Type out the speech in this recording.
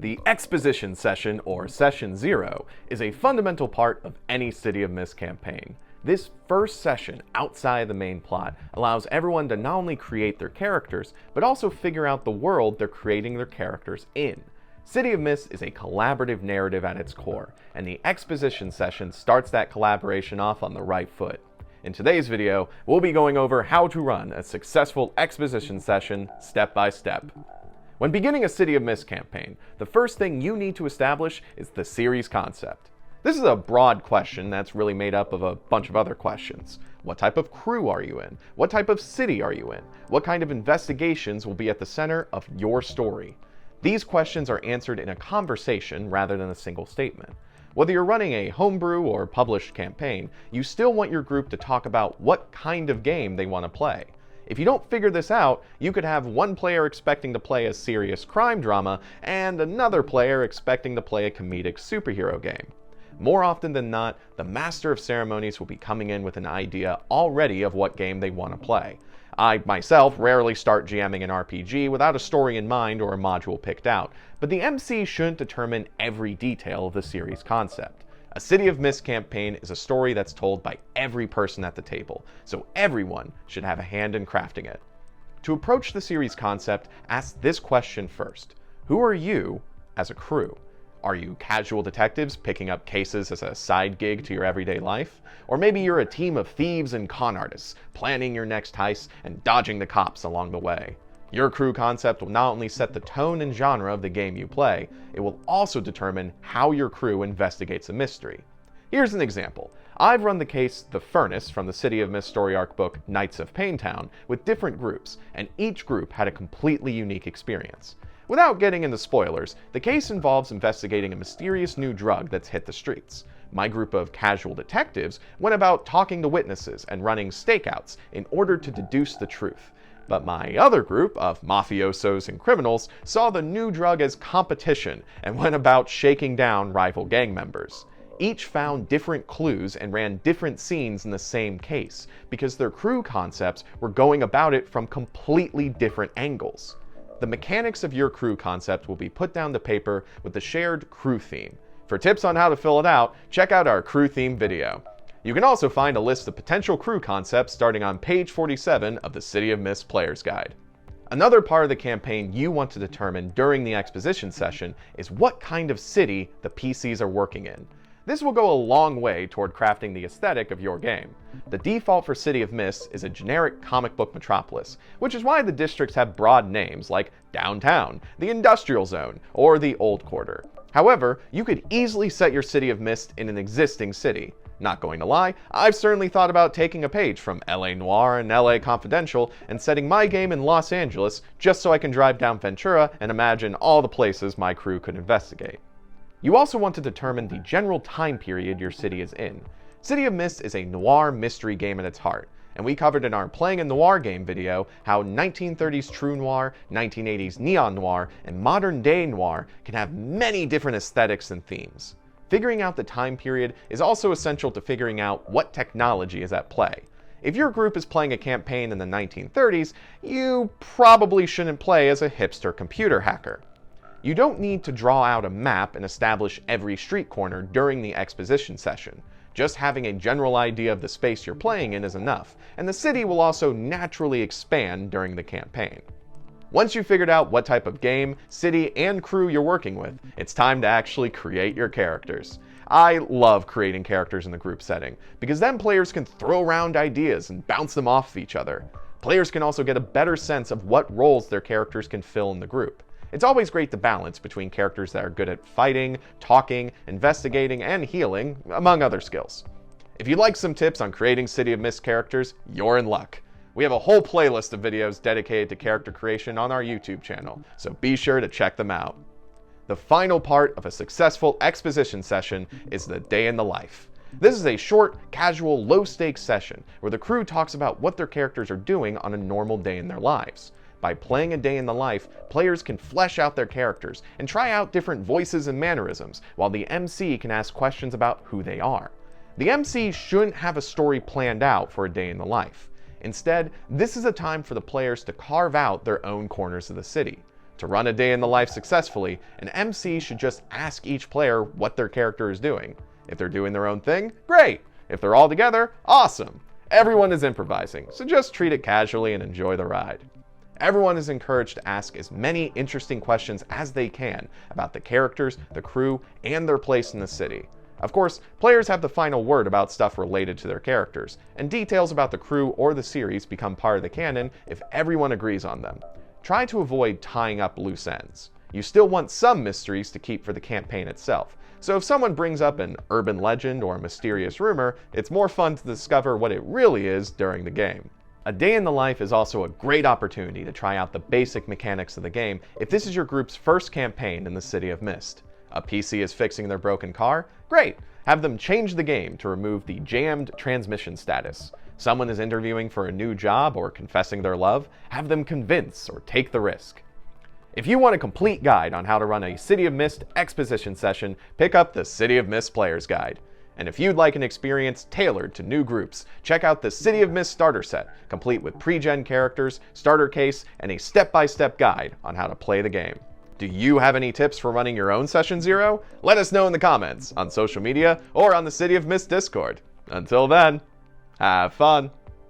The Exposition Session, or Session 0, is a fundamental part of any City of Mist campaign. This first session outside the main plot allows everyone to not only create their characters, but also figure out the world they're creating their characters in. City of Mist is a collaborative narrative at its core, and the Exposition Session starts that collaboration off on the right foot. In today's video, we'll be going over how to run a successful exposition session step by step. When beginning a City of Mist campaign, the first thing you need to establish is the series concept. This is a broad question that's really made up of a bunch of other questions. What type of crew are you in? What type of city are you in? What kind of investigations will be at the center of your story? These questions are answered in a conversation rather than a single statement. Whether you're running a homebrew or published campaign, you still want your group to talk about what kind of game they want to play. If you don't figure this out, you could have one player expecting to play a serious crime drama and another player expecting to play a comedic superhero game. More often than not, the Master of Ceremonies will be coming in with an idea already of what game they want to play. I myself rarely start GMing an RPG without a story in mind or a module picked out, but the MC shouldn't determine every detail of the series concept. A City of Mist campaign is a story that's told by every person at the table, so everyone should have a hand in crafting it. To approach the series concept, ask this question first. Who are you as a crew? Are you casual detectives picking up cases as a side gig to your everyday life? Or maybe you're a team of thieves and con artists, planning your next heist and dodging the cops along the way. Your crew concept will not only set the tone and genre of the game you play, it will also determine how your crew investigates a mystery. Here's an example. I've run the case The Furnace from the City of Mist story arc book Knights of Paintown with different groups, and each group had a completely unique experience. Without getting into spoilers, the case involves investigating a mysterious new drug that's hit the streets. My group of casual detectives went about talking to witnesses and running stakeouts in order to deduce the truth. But my other group of mafiosos and criminals saw the new drug as competition and went about shaking down rival gang members. Each found different clues and ran different scenes in the same case because their crew concepts were going about it from completely different angles. The mechanics of your crew concept will be put down to paper with the shared crew theme. For tips on how to fill it out, check out our crew theme video. You can also find a list of potential crew concepts starting on page 47 of the City of Mist Player's Guide. Another part of the campaign you want to determine during the exposition session is what kind of city the PCs are working in. This will go a long way toward crafting the aesthetic of your game. The default for City of Mist is a generic comic book metropolis, which is why the districts have broad names like Downtown, the Industrial Zone, or the Old Quarter. However, you could easily set your City of Mist in an existing city. Not going to lie, I've certainly thought about taking a page from LA Noire and LA Confidential and setting my game in Los Angeles just so I can drive down Ventura and imagine all the places my crew could investigate. You also want to determine the general time period your city is in. City of Mist is a noir mystery game at its heart, and we covered in our Playing a Noir Game video how 1930s true noir, 1980s neon noir, and modern day noir can have many different aesthetics and themes. Figuring out the time period is also essential to figuring out what technology is at play. If your group is playing a campaign in the 1930s, you probably shouldn't play as a hipster computer hacker. You don't need to draw out a map and establish every street corner during the exposition session. Just having a general idea of the space you're playing in is enough, and the city will also naturally expand during the campaign. Once you've figured out what type of game, city, and crew you're working with, it's time to actually create your characters. I love creating characters in the group setting, because then players can throw around ideas and bounce them off of each other. Players can also get a better sense of what roles their characters can fill in the group. It's always great to balance between characters that are good at fighting, talking, investigating, and healing, among other skills. If you'd like some tips on creating City of Mist characters, you're in luck. We have a whole playlist of videos dedicated to character creation on our YouTube channel, so be sure to check them out. The final part of a successful exposition session is the day in the life. This is a short, casual, low-stakes session where the crew talks about what their characters are doing on a normal day in their lives. By playing a day in the life, players can flesh out their characters and try out different voices and mannerisms, while the MC can ask questions about who they are. The MC shouldn't have a story planned out for a day in the life. Instead, this is a time for the players to carve out their own corners of the city. To run a day in the life successfully, an MC should just ask each player what their character is doing. If they're doing their own thing, great! If they're all together, awesome! Everyone is improvising, so just treat it casually and enjoy the ride. Everyone is encouraged to ask as many interesting questions as they can about the characters, the crew, and their place in the city. Of course, players have the final word about stuff related to their characters, and details about the crew or the series become part of the canon if everyone agrees on them. Try to avoid tying up loose ends. You still want some mysteries to keep for the campaign itself, so if someone brings up an urban legend or a mysterious rumor, it's more fun to discover what it really is during the game. A day in the life is also a great opportunity to try out the basic mechanics of the game if this is your group's first campaign in the City of Mist. A PC is fixing their broken car? Great! Have them change the game to remove the jammed transmission status. Someone is interviewing for a new job or confessing their love? Have them convince or take the risk. If you want a complete guide on how to run a City of Mist exposition session, pick up the City of Mist Player's Guide. And if you'd like an experience tailored to new groups, check out the City of Mist starter set, complete with pre-gen characters, starter case, and a step-by-step guide on how to play the game. Do you have any tips for running your own Session Zero? Let us know in the comments, on social media, or on the City of Mist Discord. Until then, have fun!